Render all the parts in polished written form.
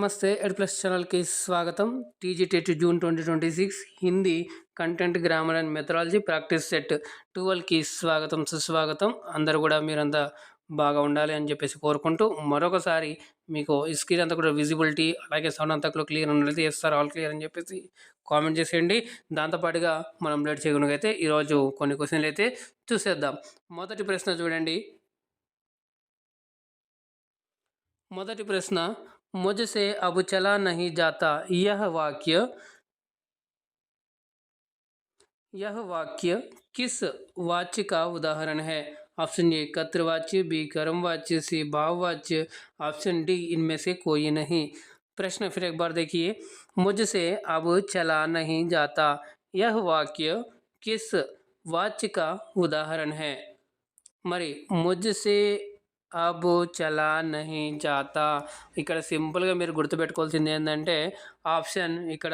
నమస్తే ఎడ్ ప్లస్ ఛానల్కి స్వాగతం. TG TET June 2026 Hindi content grammar and methodology practice set 12కి స్వాగతం సుస్వాగతం. అందరూ కూడా మీరంతా బాగా ఉండాలి అని చెప్పేసి కోరుకుంటూ మరొకసారి మీకు ఈ స్క్రీన్ అంతా కూడా విజిబిలిటీ అలాగే సౌండ్ అంతా కూడా క్లియర్ ఉన్నట్లయితే ఎస్ఆర్ ఆల్ క్లియర్ అని చెప్పేసి కామెంట్ చేసేయండి. దాంతోపాటుగా మనం లేట్ చేయకుండా అయితే ఈరోజు కొన్ని క్వశ్చన్లు అయితే చూసేద్దాం. మొదటి ప్రశ్న చూడండి. మొదటి ప్రశ్న, मुझसे अब चला नहीं जाता, यह वाक्य किस वाच्य का उदाहरण है? ऑप्शन ए कर्तृवाच्य, बी कर्मवाच्य, सी भाववाच्य, ऑप्शन डी इनमें से कोई नहीं. प्रश्न फिर एक बार देखिए. मुझसे अब चला नहीं जाता, यह वाक्य किस वाच्य का उदाहरण है? మరి ముజ్జసే అబ్ చలా నహీ జాతా, ఇక్కడ సింపుల్గా మీరు గుర్తుపెట్టుకోవాల్సింది ఏంటంటే ఆప్షన్ ఇక్కడ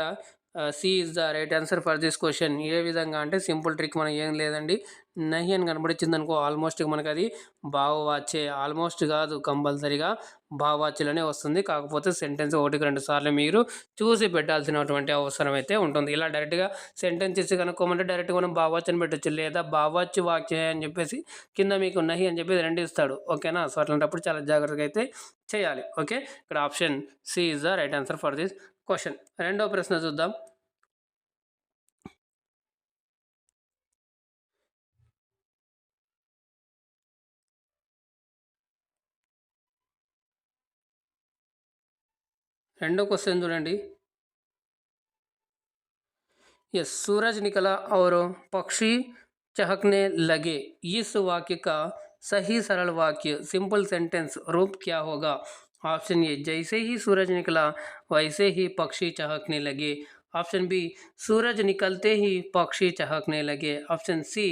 C is the right answer for this question. ఏ విధంగా అంటే సింపుల్ ట్రిక్ మనం ఏం లేదండి, నహి అని కనబడిచ్చింది అనుకో ఆల్మోస్ట్ మనకు అది భావవాచ్యే. ఆల్మోస్ట్ కాదు, కంపల్సరీగా భావవాచ్యలోనే వస్తుంది. కాకపోతే సెంటెన్స్ 1-2 సార్లు మీరు చూసి పెట్టాల్సినటువంటి అవసరం అయితే ఉంటుంది. ఇలా డైరెక్ట్గా సెంటెన్స్ ఇచ్చి కనుక్కోమంటే డైరెక్ట్గా మనం భావవాచ్యని పెట్టచ్చు, లేదా భావవాచ్య వాక్య అని చెప్పేసి కింద మీకు నహి అని చెప్పేసి 2 ఇస్తాడు. ఓకేనా? సో అట్లాంటప్పుడు చాలా జాగ్రత్తగా అయితే చేయాలి. ఓకే, ఇక్కడ option C is the right answer for this question. రెండో ప్రశ్న చూద్దాం. రెండో क्वेश्चन చూడండి. यस, सूरज निकला और पक्षी चहकने लगे, इस वाक्य का सही सरल वाक्य सिंपल सेंटेंस रूप क्या होगा? ऑप्शन ए जैसे ही सूरज निकला वैसे ही पक्षी चहकने लगे, ऑप्शन बी सूरज निकलते ही पक्षी चहकने लगे, ऑप्शन सी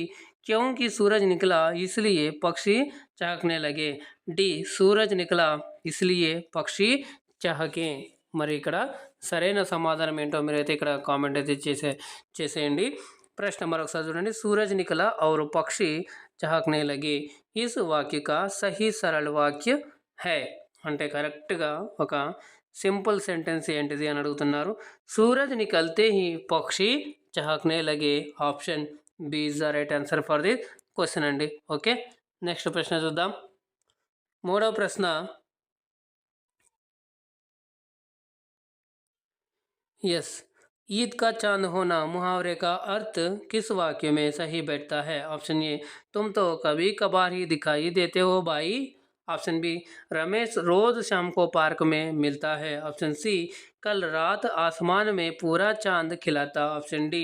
क्योंकि सूरज निकला इसलिए पक्षी चहकने लगे, डी सूरज निकला इसलिए पक्षी चहके. మరి ఇక్కడ సరైన సమాధానం ఏంటో మీరైతే ఇక్కడ కామెంట్ అయితే చేసేయండి. ప్రశ్న మరొకసారి చూడండి. सूरज निकला और पक्षी चहकने लगे, इस वाक्य का सही सरल वाक्य है అంటే కరెక్ట్గా ఒక సింపుల్ సెంటెన్స్ ఏంటిది అని అడుగుతున్నారు. సూరజ్ నికల్తే హీ పక్షి చహక్నే లగే, option B is the right answer for the question అండి. ఓకే, నెక్స్ట్ ప్రశ్న చూద్దాం. మూడవ ప్రశ్న, यस, ईद का चांद होना मुहावरे का अर्थ किस वाक्य में सही बैठता है? ऑप्शन ए तुम तो कभी कभार ही दिखाई देते हो भाई, ऑप्शन बी रमेश रोज शाम को पार्क में मिलता है, ऑप्शन सी कल रात आसमान में पूरा चांद खिलाता, ऑप्शन डी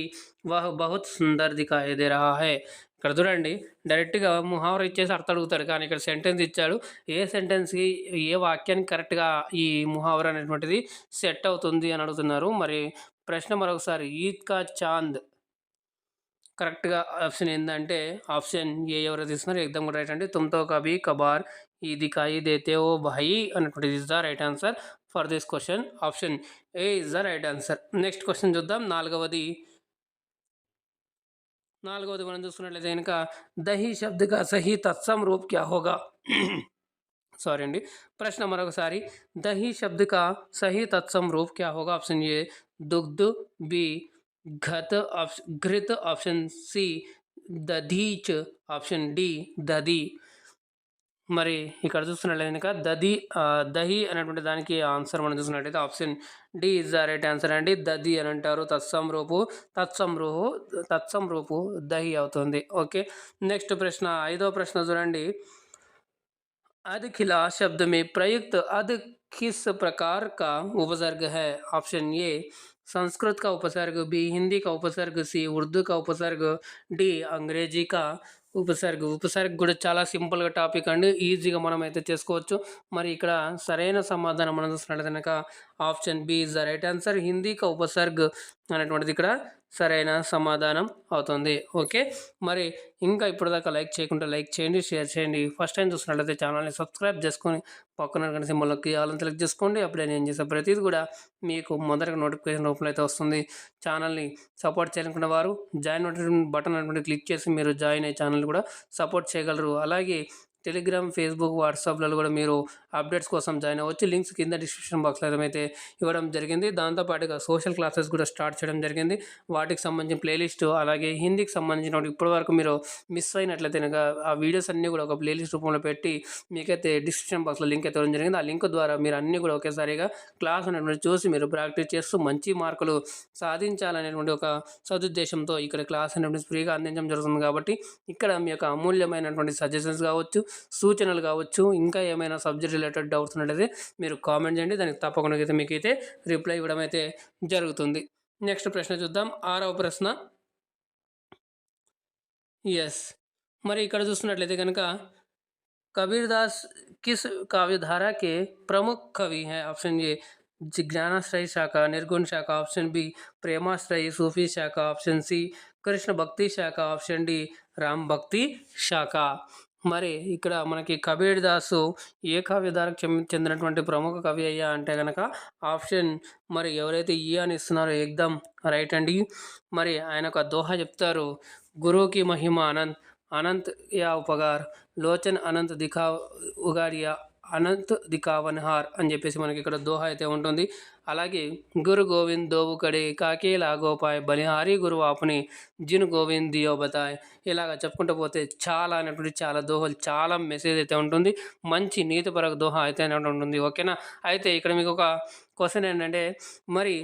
वह बहुत सुंदर दिखाई दे रहा है. ఇక్కడ చూడండి, డైరెక్ట్గా ముహావర ఇచ్చేసి అర్థం అడుగుతాడు, కానీ ఇక్కడ సెంటెన్స్ ఇచ్చాడు. ఏ సెంటెన్స్కి ఏ వాక్యానికి కరెక్ట్గా ఈ ముహావర అనేటువంటిది సెట్ అవుతుంది అని అడుగుతున్నారు. మరి ప్రశ్న మరొకసారి, ఈద్ కా చాంద్ కరెక్ట్గా ఆప్షన్ ఏంటంటే ఆప్షన్ ఏ ఎవరు తీసుకున్నారు, ఎగ్జామ్ కూడా రైట్ అండి. తుమ్తో కభీ కబార్ ఈ దికాయి దేతే ఓ భాయి అనేటువంటిది is the right answer for this question, option A is the right answer. Next question చూద్దాం. నాలుగవది మనం చూసుకున్నట్లయితే కనుక దహి శబ్ద కా సహీ తత్సమ్ రూప్ క్యా హోగా? సారీ అండి, ప్రశ్న మరొకసారి, దహి శబ్ద కా సహీ తత్సమ్ రూప్ క్యా హోగా? ఆప్షన్ ఏ దుగ్ధ్, బి घृत, ऑप्शन सी दधीच, ऑप्शन डी दधी. మరి ఇక్కడ చూస్తున్నట్లయితే కనుక దహి అనేటువంటి దానికి ఆన్సర్ మనం చూసినట్లయితే option D is the right answer అండి. దధి అని అంటారు. తత్సం రూపు దహి అవుతుంది. ఓకే, నెక్స్ట్ ప్రశ్న, ఐదో ప్రశ్న చూడండి. अध खिला शब्द में प्रयुक्त अध किस प्रकार का उपसर्ग है? ऑप्शन ए संस्कृत का उपसर्ग, बी हिंदी का उपसर्ग, सी उर्दू का उपसर्ग, डी अंग्रेजी का ఉపసర్గ కూడా చాలా సింపుల్గా టాపిక్ అండి, ఈజీగా మనం అయితే చేసుకోవచ్చు. మరి ఇక్కడ సరైన సమాధానం మనం చూసినట్లయితే కనుక option B is the right answer. Hindi కా ఉపసర్గ్ అనేటువంటిది ఇక్కడ సరైన సమాధానం అవుతుంది. ఓకే, మరి ఇంకా ఇప్పటిదాకా లైక్ చేయకుండా లైక్ చేయండి, షేర్ చేయండి. ఫస్ట్ టైం చూసినట్లయితే ఛానల్ని సబ్స్క్రైబ్ చేసుకొని పక్కన కనుక సింబల్కి ఆల్ సెలెక్ట్ చేసుకోండి. అప్పుడే నేను చేసే ప్రతిదీ కూడా మీకు మొదటిగా నోటిఫికేషన్ రూపంలో అయితే వస్తుంది. ఛానల్ని సపోర్ట్ చేయాలనుకున్న వారు జాయిన్ బటన్ అనేటువంటి క్లిక్ చేసి మీరు జాయిన్ అయ్యే ఛానల్ కూడా సపోర్ట్ చేయగలరు. అలాగే టెలిగ్రామ్, ఫేస్బుక్, వాట్సాప్లలో కూడా మీరు అప్డేట్స్ కోసం జాయిన్ అవ్వచ్చు. లింక్స్ కింద డిస్క్రిప్షన్ బాక్స్లో అయితే ఇవ్వడం జరిగింది. దాంతోపాటుగా సోషల్ క్లాసెస్ కూడా స్టార్ట్ చేయడం జరిగింది. వాటికి సంబంధించిన ప్లేలిస్ట్, అలాగే హిందీకి సంబంధించిన ఇప్పటివరకు మీరు మిస్ అయినట్లయితే కనుక ఆ వీడియోస్ అన్నీ కూడా ఒక ప్లేలిస్ట్ రూపంలో పెట్టి మీకైతే డిస్క్రిప్షన్ బాక్స్లో లింక్ అయితే ఇవ్వడం జరిగింది. ఆ లింక్ ద్వారా మీరు అన్నీ కూడా ఒకేసారిగా క్లాస్ అనేటువంటి చూసి మీరు ప్రాక్టీస్ చేస్తూ మంచి మార్కులు సాధించాలనేటువంటి ఒక సదుద్దేశంతో ఇక్కడ క్లాస్ అనేటువంటి ఫ్రీగా అందించడం జరుగుతుంది. కాబట్టి ఇక్కడ మీ యొక్క అమూల్యమైనటువంటి సజెషన్స్ కావచ్చు, సూచనలు కావచ్చు, ఇంకా ఏమైనా సబ్జెక్ట్ రిలేటెడ్ డౌట్స్ ఉన్నట్లయితే మీరు కామెంట్ చేయండి. దానికి తప్పకుండా అయితే మీకైతే రిప్లై ఇవ్వడం అయితే జరుగుతుంది. నెక్స్ట్ ప్రశ్న చూద్దాం. 6వ ప్రశ్న. ఎస్, మరి ఇక్కడ చూస్తున్నట్లయితే కనుక कबीरदास किस काव्यधारा के प्रमुख कवि हैं? ऑप्शन ए जिज्ञानाश्रयी शाखा, निर्गुण शाखा, ऑप्शन बी प्रेमाश्रयी सूफी शाखा, ऑप्शन सी कृष्ण भक्ति शाखा, ऑप्शन डी राम भक्ति शाखा. మరి ఇక్కడ మనకి కబీర్ దాసు ఏ కావ్యధారకు చెందినటువంటి ప్రముఖ కవి అయ్యా అంటే కనుక ఆప్షన్ మరి ఎవరైతే ఈ అని ఇస్తున్నారో ఎగ్దమ్ రైట్ అండి. మరి ఆయన ఒక దోహా చెప్తారు, గురువుకి మహిమ అనంత్ अनंत या उपगार, लोचन अनंत दिखा उगारिया అనంత్ దికావన్హార్ అని చెప్పేసి మనకి ఇక్కడ దోహా అయితే ఉంటుంది. అలాగే గురు గోవింద్ దోవు కడే కాకే లాగోపాయ్ బలిహారీ గురువు ఆపుని జిన్ గోవింద్ దియో బతాయ్. ఇలాగ చెప్పుకుంటూ పోతే చాలా అనేటువంటి చాలా దోహలు, చాలా మెసేజ్ అయితే ఉంటుంది. మంచి నీతిపరక దోహా అయితే ఉంటుంది. ఓకేనా. అయితే ఇక్కడ మీకు ఒక క్వశ్చన్ ఏంటంటే మరి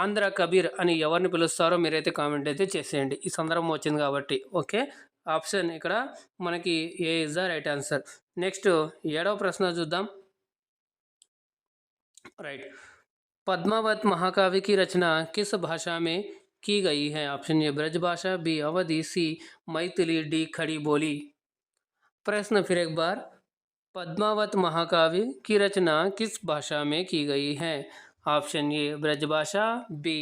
ఆంధ్ర కబీర్ అని ఎవరిని పిలుస్తారో మీరైతే కామెంట్ అయితే చేసేయండి. ఈ సందర్భం వచ్చింది కాబట్టి. ఓకే, ఆప్షన్ ఇక్కడ మనకి A is the right answer. Next 7వ ప్రశ్న చూద్దాం. राइट, पद्मावत महाकाव्य की रचना किस भाषा में की गई है? ऑप्शन ए ब्रज भाषा, बी अवधी, सी मैथिली, डी खड़ी बोली. प्रश्न फिर एक बार, पद्मावत महाकाव्य की रचना किस भाषा में की गई है? Option A Brajbhasha, B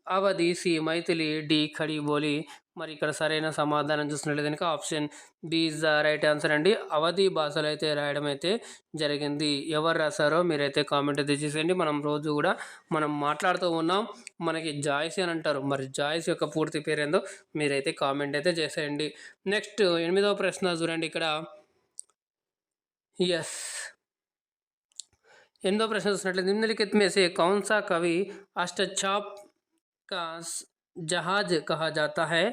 Awadhi, C Maithili, D Khari Boli. మరి ఇక్కడ సరైన సమాధానం చూసినట్లయితే కనుక option B is the right answer అండి. అవధి భాషలో అయితే రాయడం అయితే జరిగింది. ఎవరు రాశారో మీరైతే కామెంట్ అయితే చేసేయండి. మనం రోజు కూడా మనం మాట్లాడుతూ ఉన్నాం, మనకి జాయిస్ అని అంటారు. మరి జాయిస్ యొక్క పూర్తి పేరు ఏందో మీరైతే కామెంట్ అయితే చేసేయండి. నెక్స్ట్ 8వ ప్రశ్న చూడండి. ఇక్కడ ఎస్, 8వ ప్రశ్న చూసినట్లయితే నిమ్నలిఖిत में से कौन सा कवि अष्टचाप का जहाज कहा जाता है?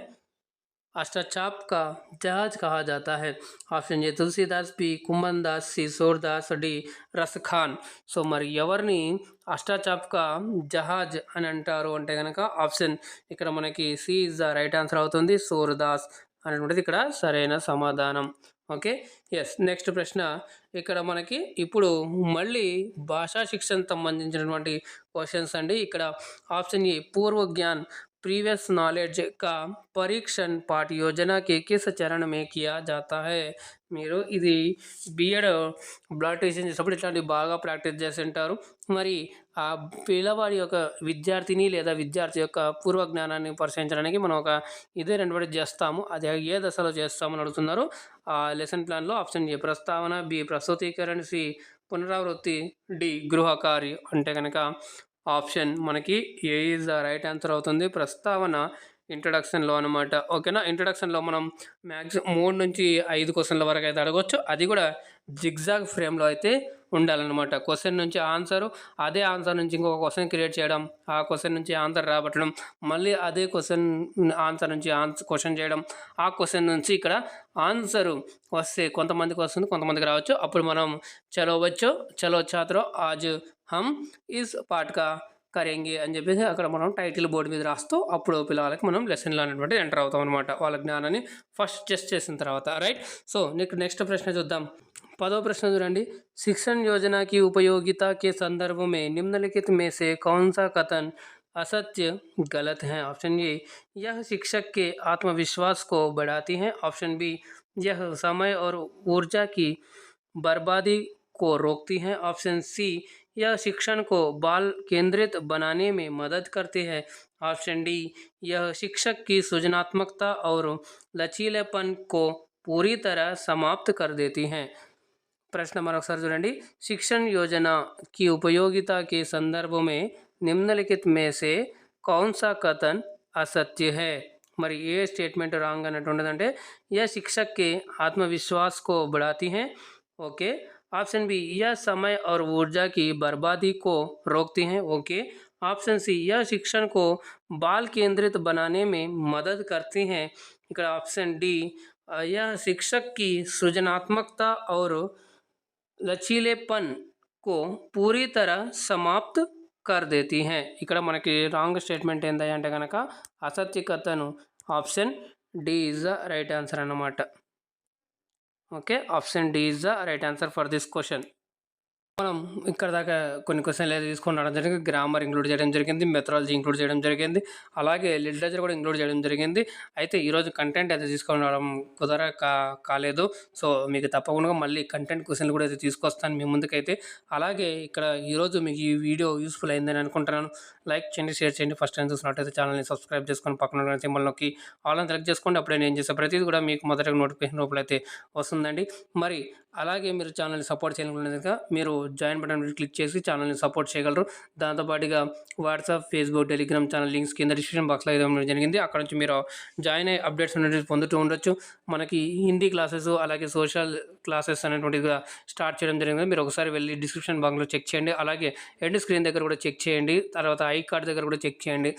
अष्टचाप का जहाज कहा जाता है. Option A Tulsidas, B Kumbhandas, C Surdas, D Raskhan. So మరి ఎవరిని అష్టాచాప్ కా జహాజ్ అని అంటారు అంటే కనుక ఆప్షన్ ఇక్కడ మనకి C is the right answer అవుతుంది. సూరదాస్ అనేటువంటిది ఇక్కడ సరైన సమాధానం. Okay, yes. నెక్స్ట్ ప్రశ్న ఇక్కడ మనకి ఇప్పుడు మళ్ళీ భాషా శిక్షణకు సంబంధించినటువంటి క్వశ్చన్స్ అండి. ఇక్కడ ఆప్షన్ ఏ పూర్వ జ్ఞాన్ प्रीवियस नॉलेज का परीक्षण पाठ योजना के किस चरण में किया जाता है? మీరు ఇది బిఎడ్ బ్లడ్ టెస్ట్ చేసేటప్పుడు ఇట్లాంటి బాగా ప్రాక్టీస్ చేసి ఉంటారు. మరి ఆ పిల్లవాడి యొక్క విద్యార్థిని లేదా విద్యార్థి యొక్క పూర్వ జ్ఞానాన్ని పరిశీలించడానికి మనం ఒక ఇదే 2 చేస్తాము. అది ఏ దశలో చేస్తామని అడుగుతున్నారు. ఆ లెసన్ ప్లాన్లో ఆప్షన్ ఏ ప్రస్తావన, బి ప్రస్తుతీకరణ, సి పునరావృత్తి, డి గృహ కార్యం అంటే కనుక ఆప్షన్ మనకి ఏ ఈజ్ ద రైట్ ఆన్సర్ అవుతుంది. ప్రస్తావన ఇంట్రడక్షన్లో అనమాట. ఓకేనా. ఇంట్రడక్షన్లో మనం మ్యాక్సిమం 3 నుంచి 5 క్వశ్చన్ల వరకు అయితే అడగవచ్చు. అది కూడా జిగ్జాగ్ ఫ్రేమ్లో అయితే ఉండాలన్నమాట. క్వశ్చన్ నుంచి ఆన్సరు, అదే ఆన్సర్ నుంచి ఇంకొక క్వశ్చన్ క్రియేట్ చేయడం, ఆ క్వశ్చన్ నుంచి ఆన్సర్ రాబట్టడం, మళ్ళీ అదే క్వశ్చన్ ఆన్సర్ నుంచి క్వశ్చన్ చేయడం, ఆ క్వశ్చన్ నుంచి ఇక్కడ ఆన్సరు వస్తే కొంతమందికి వస్తుంది, కొంతమందికి రావచ్చు. అప్పుడు మనం చలో ఛాత్రో ఆజ్ హమ్ ఇస్ పాఠ్ కా కరేంగి అని చెప్పేసి అక్కడ మనం టైటిల్ బోర్డు మీద రాస్తూ అప్పుడు పిల్లలకి మనం లెసన్లో అనేటువంటి ఎంటర్ అవుతాం అనమాట. వాళ్ళ జ్ఞానాన్ని ఫస్ట్ టెస్ట్ చేసిన తర్వాత. రైట్. సో నెక్స్ట్ ప్రశ్న చూద్దాం. 10వ ప్రశ్న చూడండి. शिक्षण योजना की उपयोगिता के संदर्भ में निम्नलिखित में से कौन सा कथन असत्य गलत है? ऑप्शन ए यह शिक्षक के आत्मविश्वास को बढ़ाती है, ऑप्शन बी यह समय और ऊर्जा की बर्बादी को रोकती है, ऑप्शन सी यह शिक्षण को बाल केंद्रित बनाने में मदद करती है, ऑप्शन डी यह शिक्षक की सृजनात्मकता और लचीलेपन को पूरी तरह समाप्त कर देती हैं. प्रश्न मरोकसारी चूडंडी. शिक्षण योजना की उपयोगिता के संदर्भ में निम्नलिखित में से कौन सा कथन असत्य है? మరి ఏ స్టేట్మెంట్ రాంగ్ అన్నట్టు ఉండదంటే यह शिक्षक के आत्मविश्वास को बढ़ाती हैं। ओके। ऑप्शन बी यह समय और ऊर्जा की बर्बादी को रोकती हैं। ओके। ऑप्शन सी यह शिक्षण को बाल केंद्रित बनाने में मदद करती हैं। ఇక్కడ ऑप्शन डी यह शिक्षक की सृजनात्मकता और लचीलेपन को पूरी तरह समाप्त कर देती हैं। ఇక్కడ మనకి రాంగ్ స్టేట్మెంట్ ఏంది అంటే కనుక అసత్యకతను option D is the right answer అన్నమాట. Okay, option D is the right answer for this question. మనం ఇక్కడ దాకా కొన్ని క్వశ్చన్లు అయితే తీసుకొని రావడం జరిగింది. గ్రామర్ ఇంక్లూడ్ చేయడం జరిగింది, మెథడాలజీ ఇంక్లూడ్ చేయడం జరిగింది, అలాగే లిటరేచర్ కూడా ఇంక్లూడ్ చేయడం జరిగింది. అయితే ఈరోజు కంటెంట్ అయితే తీసుకొని రావడం కాలేదు. సో మీకు తప్పకుండా మళ్ళీ కంటెంట్ క్వశ్చన్లు కూడా అయితే తీసుకొస్తాను మీ ముందుకైతే. అలాగే ఇక్కడ ఈరోజు మీకు ఈ వీడియో యూస్ఫుల్ అయిందని అనుకుంటున్నాను. లైక్ చేయండి, షేర్ చేయండి. ఫస్ట్ టైం చూసినట్టయితే ఛానల్ని సబ్స్క్రైబ్ చేసుకొని పక్కన సింబల్ నొక్కి ఆల్ అని సెలెక్ట్ చేసుకోండి. అప్పుడే నేను చేసే ప్రతిదీ కూడా మీకు మొదటగా నోటిఫికేషన్ రూపంలో అయితే వస్తుందండి. మరి అలాగే మీరు ఛానల్ని సపోర్ట్ చేయాలనుకునేది మీరు జాయిన్ బటన్ క్లిక్ చేసి ఛానల్ని సపోర్ట్ చేయగలరు. దాంతోపాటుగా WhatsApp, Facebook, Telegram channel links కింద డిస్క్రిప్షన్ బాక్స్లో ఇవ్వడం జరిగింది. అక్కడ నుంచి మీరు జాయిన్ అయ్యి అప్డేట్స్ అనేవి పొందుతూ ఉండొచ్చు. మనకి హిందీ క్లాసెస్ అలాగే సోషల్ క్లాసెస్ అనేటువంటిగా స్టార్ట్ చేయడం జరిగింది. మీరు ఒకసారి వెళ్ళి డిస్క్రిప్షన్ బాక్స్లో చెక్ చేయండి. అలాగే ఎండ్ స్క్రీన్ దగ్గర కూడా చెక్ చేయండి. తర్వాత ఐ కార్డ్ దగ్గర కూడా చెక్ చేయండి.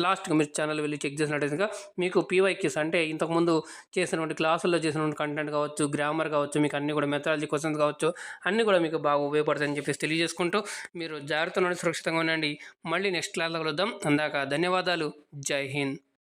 లాస్ట్గా మీరు ఛానల్ వెళ్ళి చెక్ చేసినట్టయితే మీకు పీవైక్యూస్ అంటే ఇంతకుముందు చేసినటువంటి క్లాసుల్లో చేసినటువంటి కంటెంట్ కావచ్చు, గ్రామర్ కావచ్చు, మీకు అన్నీ కూడా మెథడాలజీ క్వశ్చన్స్ కావచ్చు, అన్నీ కూడా మీకు బాగా ఉపయోగపడతాయని చెప్పేసి తెలియజేసుకుంటూ మీరు జాగ్రత్తగా ఉండండి, సురక్షితంగా ఉండండి. మళ్ళీ నెక్స్ట్ క్లాస్లో కలుద్దాం. అందాక ధన్యవాదాలు. జై హింద్.